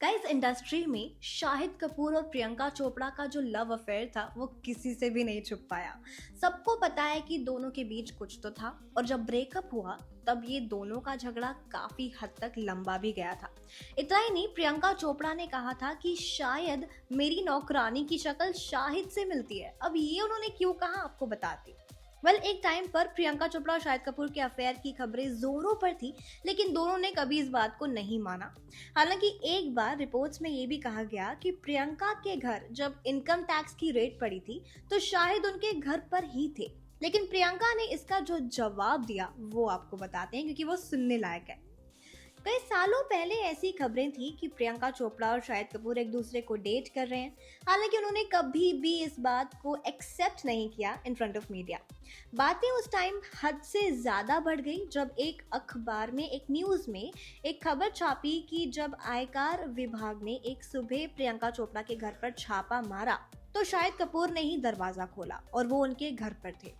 Guys industry में शाहिद कपूर और प्रियंका चोपड़ा का जो लव अफेयर था वो किसी से भी नहीं छुप पाया। सबको पता है कि दोनों के बीच कुछ तो था और जब ब्रेकअप हुआ तब ये दोनों का झगड़ा काफी हद तक लंबा भी गया था। इतना ही नहीं, प्रियंका चोपड़ा ने कहा था कि शायद मेरी नौकरानी की शक्ल शाहिद से मिलती है। अब ये उन्होंने क्यों कहा आपको बताती। एक टाइम पर प्रियंका चोपड़ा और शाहिद कपूर के अफेयर की खबरें जोरों पर थी, लेकिन दोनों ने कभी इस बात को नहीं माना। हालांकि एक बार रिपोर्ट्स में ये भी कहा गया कि प्रियंका के घर जब इनकम टैक्स की रेड पड़ी थी तो शाहिद उनके घर पर ही थे। लेकिन प्रियंका ने इसका जो जवाब दिया वो आपको बताते हैं, क्योंकि वो सुनने लायक है। कई सालों पहले ऐसी खबरें थी कि प्रियंका चोपड़ा और शाहिद कपूर एक दूसरे को डेट कर रहे हैं। हालांकि उन्होंने कभी भी इस बात को एक्सेप्ट नहीं किया इन फ्रंट ऑफ मीडिया। बातें उस टाइम हद से ज्यादा बढ़ गई जब एक अखबार में एक न्यूज में एक खबर छापी कि जब आयकर विभाग ने एक सुबह प्रियंका चोपड़ा के घर पर छापा मारा तो शाहिद कपूर ने ही दरवाजा खोला और वो उनके घर पर थे।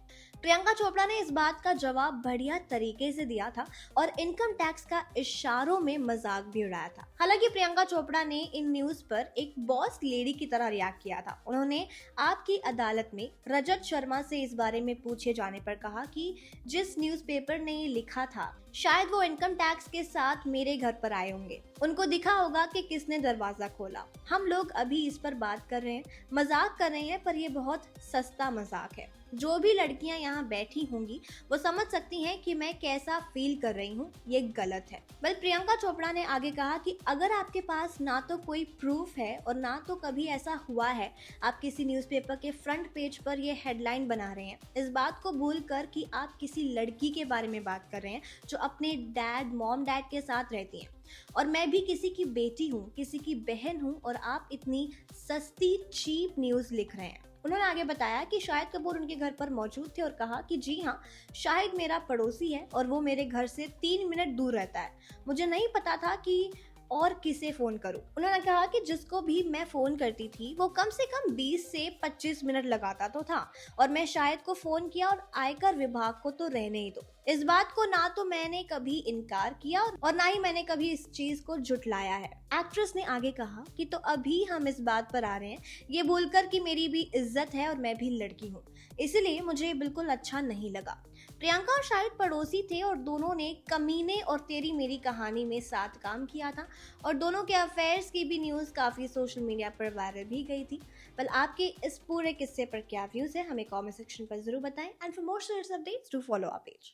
प्रियंका चोपड़ा ने इस बात का जवाब बढ़िया तरीके से दिया था और इनकम टैक्स का इशारों में मजाक भी उड़ाया था। हालांकि प्रियंका चोपड़ा ने इन न्यूज पर एक बॉस लेडी की तरह रिएक्ट किया था। उन्होंने आपकी अदालत में रजत शर्मा से इस बारे में पूछे जाने पर कहा कि जिस न्यूज़पेपर ने ये लिखा था शायद वो इनकम टैक्स के साथ मेरे घर पर आए होंगे, उनको दिखा होगा कि किसने दरवाजा खोला। हम लोग अभी इस पर बात कर रहे हैं, मजाक कर रहे हैं, पर ये बहुत सस्ता मजाक है। जो भी लड़कियां यहाँ बैठी होंगी वो समझ सकती हैं कि मैं कैसा फील कर रही हूँ, ये गलत है। प्रियंका चोपड़ा ने आगे कहा कि अगर आपके पास ना तो कोई प्रूफ है और ना तो कभी ऐसा हुआ है, आप किसी न्यूज़पेपर के फ्रंट पेज पर ये हेडलाइन बना रहे हैं इस बात को भूल कर कि आप किसी लड़की के बारे में बात कर रहे हैं जो अपने मॉम डैड के साथ रहती हैं, और मैं भी किसी की बेटी हूँ, किसी की बहन हूँ, और आप इतनी सस्ती चीप न्यूज़ लिख रहे हैं। उन्होंने आगे बताया कि शाहिद कपूर उनके घर पर मौजूद थे और कहा कि जी हाँ, शाहिद मेरा पड़ोसी है और वो मेरे घर से 3 मिनट दूर रहता है। मुझे नहीं पता था कि और किसे फोन करूं। उन्होंने कहा कि जिसको भी मैं फोन करती थी वो कम से कम 20 से 25 मिनट लगाता तो था, और मैं शाहिद को फोन किया और आयकर विभाग को तो रहने ही दो। इस बात को ना तो मैंने कभी इनकार किया और ना ही मैंने कभी इस चीज को झुटलाया है। एक्ट्रेस ने आगे कहा कि तो अभी हम इस बात पर आ रहे हैं ये बोलकर कि मेरी भी इज्जत है और मैं भी लड़की हूँ, इसलिए मुझे बिल्कुल अच्छा नहीं लगा। प्रियंका और शाहिद पड़ोसी थे और दोनों ने कमीने और तेरी मेरी कहानी में साथ काम किया था, और दोनों के अफेयर्स की भी न्यूज़ काफ़ी सोशल मीडिया पर वायरल भी गई थी। आपके इस पूरे किस्से पर क्या व्यूज़ है हमें कमेंट सेक्शन पर जरूर बताएं, and for more updates do follow our page.